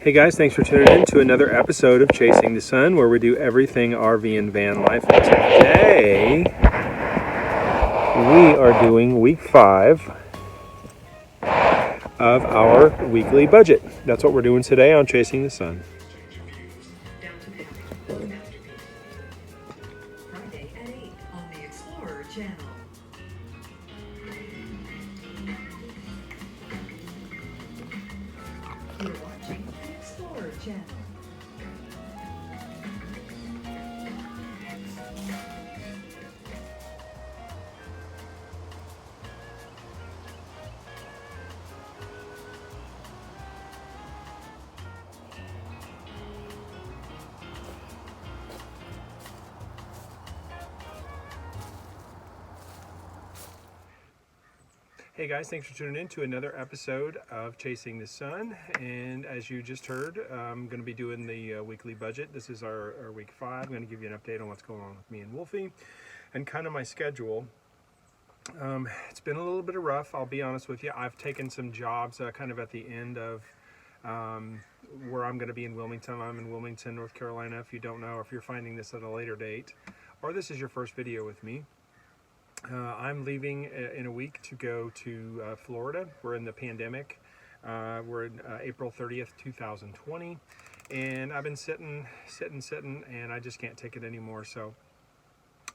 Hey guys, thanks for tuning in to another episode of Chasing the Sun, where we do everything RV and van life. And today, we are doing week 5 of our weekly budget. That's what we're doing today on Chasing the Sun. Friday at 8 on the Explorer channel. You're watching the Explorer channel. Hey guys, thanks for tuning in to another episode of Chasing the Sun. And as you just heard, I'm going to be doing the weekly budget. This is our week 5. I'm going to give you an update on what's going on with me and Wolfie and kind of my schedule. It's been a little bit of rough, I'll be honest with you. I've taken some jobs kind of at the end of where I'm going to be in Wilmington. I'm in Wilmington, North Carolina, if you don't know, if you're finding this at a later date, or this is your first video with me. I'm leaving in a week to go to Florida. We're in the pandemic. We're in April 30th, 2020. And I've been sitting, and I just can't take it anymore. So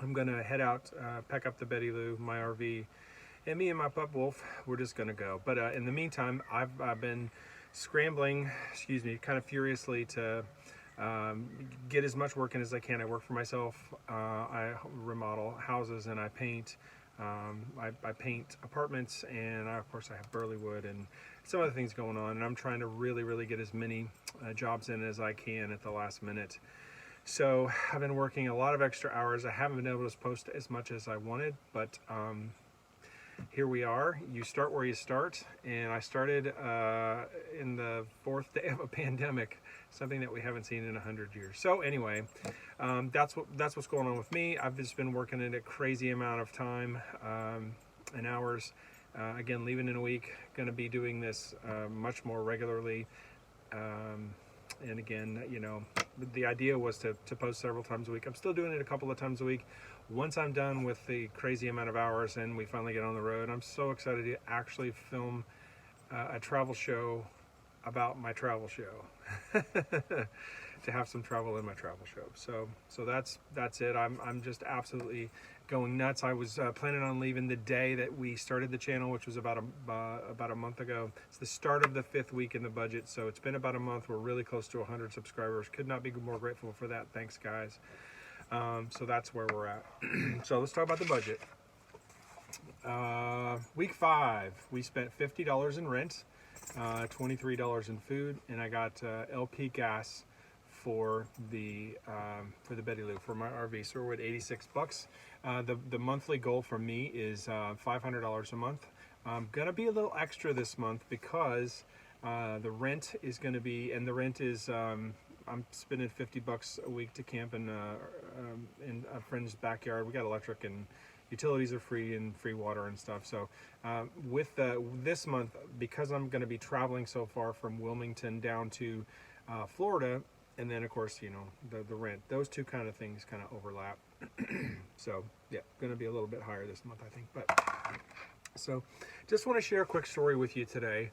I'm going to head out, pack up the Betty Lou, my RV, and me and my pup Wolf, we're just going to go. But in the meantime, I've been scrambling, kind of furiously to get as much work in as I can. I work for myself. I remodel houses and I paint. I paint apartments, and of course I have Burleywood and some other things going on. And I'm trying to really get as many jobs in as I can at the last minute. So I've been working a lot of extra hours. I haven't been able to post as much as I wanted, but here we are. You start where you start, and I started in the 4th day of a pandemic, something that we haven't seen in 100 years. So anyway, that's what's going on with me. I've just been working at a crazy amount of time and hours. Again, leaving in a week. Going to be doing this much more regularly. And again, you know, the idea was to post several times a week. I'm still doing it a couple of times a week. Once I'm done with the crazy amount of hours and we finally get on the road, I'm so excited to actually film a travel show about my travel show. To have some travel in my travel show. So that's it. I'm just absolutely going nuts. I was planning on leaving the day that we started the channel, which was about a month ago. It's the start of the 5th week in the budget, so it's been about a month. We're really close to 100 subscribers. Could not be more grateful for that. Thanks, guys. So that's where we're at. So let's talk about the budget. Week 5, we spent $50 in rent, $23 in food, and I got LP gas for the Betty Lou for my RV. So we're at 86 bucks. The monthly goal for me is $500 a month. I'm gonna be a little extra this month because the rent is gonna be, and the rent is I'm spending 50 bucks a week to camp in a friend's backyard. We got electric and utilities are free and free water and stuff. So with this month, because I'm going to be traveling so far from Wilmington down to Florida, and then of course, you know, the rent, those two kind of things kind of overlap. So yeah, going to be a little bit higher this month, I think. But so just want to share a quick story with you today.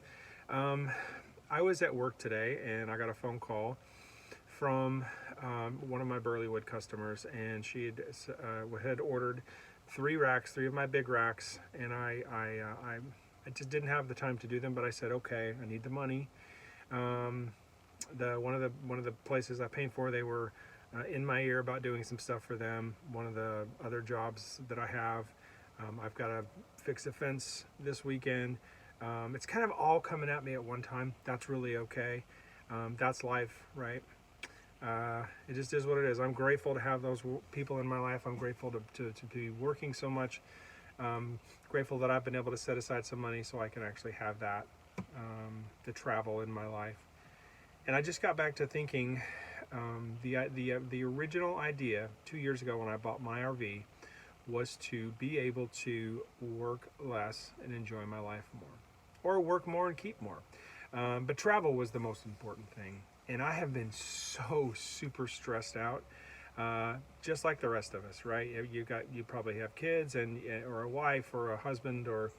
I was at work today and I got a phone call from one of my Burleywood customers, and she had ordered 3 racks, 3 of my big racks, and I just didn't have the time to do them, but I said, okay, I need the money. One of the places I paid for, they were in my ear about doing some stuff for them. One of the other jobs that I have, I've got to fix a fence this weekend. It's kind of all coming at me at one time. That's really okay. That's life, right? It just is what it is. I'm grateful to have those people in my life. I'm grateful to be working so much. Grateful that I've been able to set aside some money so I can actually have that to travel in my life. And I just got back to thinking, the original idea 2 years ago when I bought my RV was to be able to work less and enjoy my life more, or work more and keep more. But travel was the most important thing. And I have been so super stressed out, just like the rest of us, right? You probably have kids or a wife or a husband, or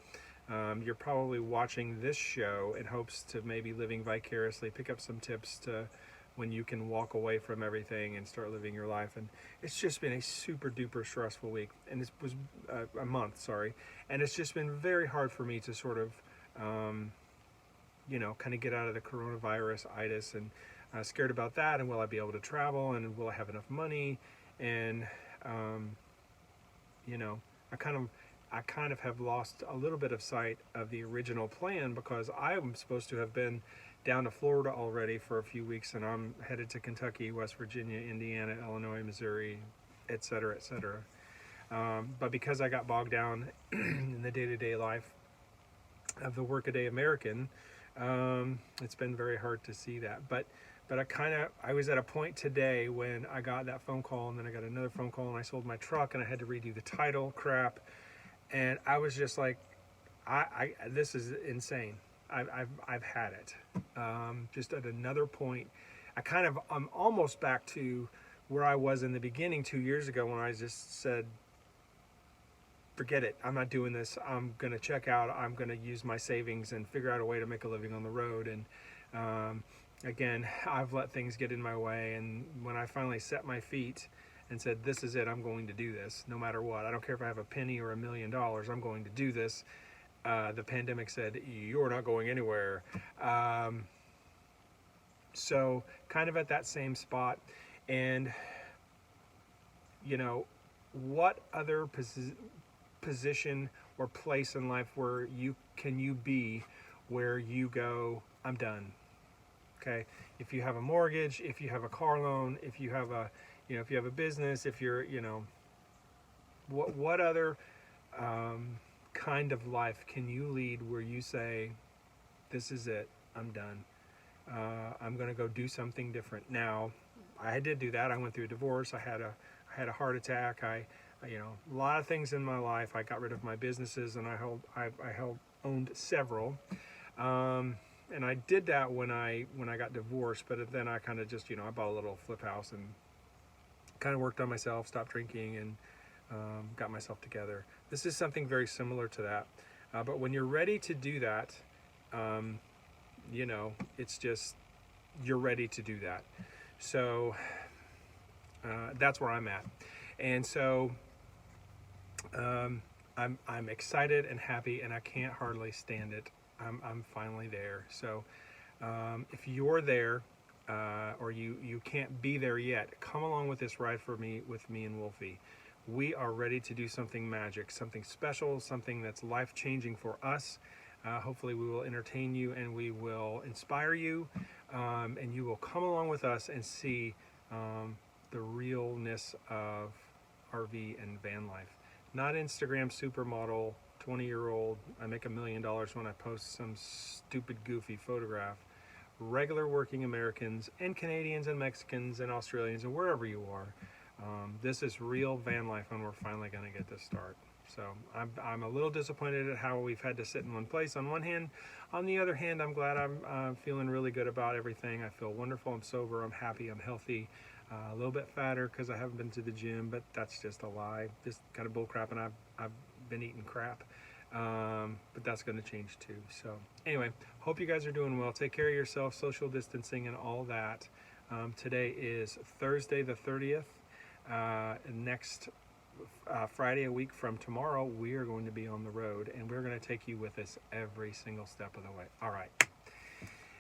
you're probably watching this show in hopes to maybe living vicariously, pick up some tips to when you can walk away from everything and start living your life. And it's just been a super duper stressful week, and it was a month, sorry. And it's just been very hard for me to sort of, kind of get out of the coronavirus itis, and scared about that. And will I be able to travel? And will I have enough money? And, I kind of have lost a little bit of sight of the original plan, because I am supposed to have been down to Florida already for a few weeks, and I'm headed to Kentucky, West Virginia, Indiana, Illinois, Missouri, et cetera, et cetera. But because I got bogged down in the day-to-day life of the workaday American, it's been very hard to see that. But I was at a point today when I got that phone call, and then I got another phone call, and I sold my truck, and I had to redo the title crap, and I was just like, this is insane. I've had it. Just at another point, I'm almost back to where I was in the beginning 2 years ago, when I just said, forget it, I'm not doing this. I'm going to check out. I'm going to use my savings and figure out a way to make a living on the road. And again, I've let things get in my way. And when I finally set my feet and said, this is it, I'm going to do this no matter what. I don't care if I have a penny or $1 million, I'm going to do this. The pandemic said, you're not going anywhere. So kind of at that same spot. And, what other position or place in life where you be where you go, I'm done? Okay. If you have a mortgage, if you have a car loan, if you have if you have a business, if you're, what other, kind of life can you lead where you say, this is it, I'm done, I'm going to go do something different? Now, I did do that. I went through a divorce. I had a heart attack. A lot of things in my life. I got rid of my businesses, and I owned several, and I did that when I got divorced. But then I kind of just, I bought a little flip house and kind of worked on myself, stopped drinking, and got myself together. This is something very similar to that. But when you're ready to do that, it's just, you're ready to do that. So that's where I'm at. And so I'm excited and happy, and I can't hardly stand it. I'm finally there. So if you're there, or you can't be there yet, come along with this ride with me and Wolfie. We are ready to do something magic, something special, something that's life-changing for us. Hopefully we will entertain you, and we will inspire you, and you will come along with us and see the realness of RV and van life. Not Instagram supermodel, 20-year-old, I make $1 million when I post some stupid, goofy photograph. Regular working Americans and Canadians and Mexicans and Australians and wherever you are. This is real van life, and we're finally going to get this start. So I'm a little disappointed at how we've had to sit in one place on one hand. On the other hand, I'm glad I'm feeling really good about everything. I feel wonderful. I'm sober. I'm happy. I'm healthy. A little bit fatter because I haven't been to the gym, but that's just a lie. Just kind of bull crap, and I've been eating crap. But that's going to change too. So anyway, hope you guys are doing well. Take care of yourself, social distancing and all that. Today is Thursday the 30th. Next Friday, a week from tomorrow, we are going to be on the road, and we're going to take you with us every single step of the way. All right.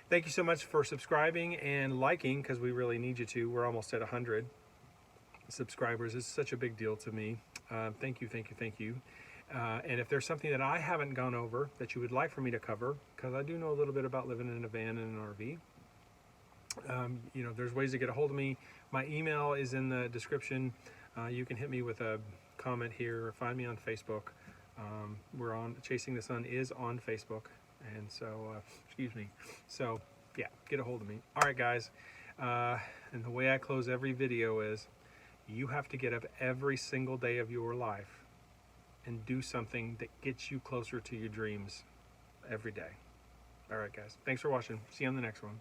Thank you so much for subscribing and liking, because we really need you to. We're almost at 100 subscribers. It's such a big deal to me. Thank you, thank you, thank you. And if there's something that I haven't gone over that you would like for me to cover, because I do know a little bit about living in a van and an RV, there's ways to get a hold of me. My email is in the description. You can hit me with a comment here, or find me on Facebook. We're on Chasing the Sun is on Facebook, and so excuse me. So yeah, get a hold of me. All right, guys. And the way I close every video is, you have to get up every single day of your life and do something that gets you closer to your dreams every day. All right, guys. Thanks for watching. See you on the next one.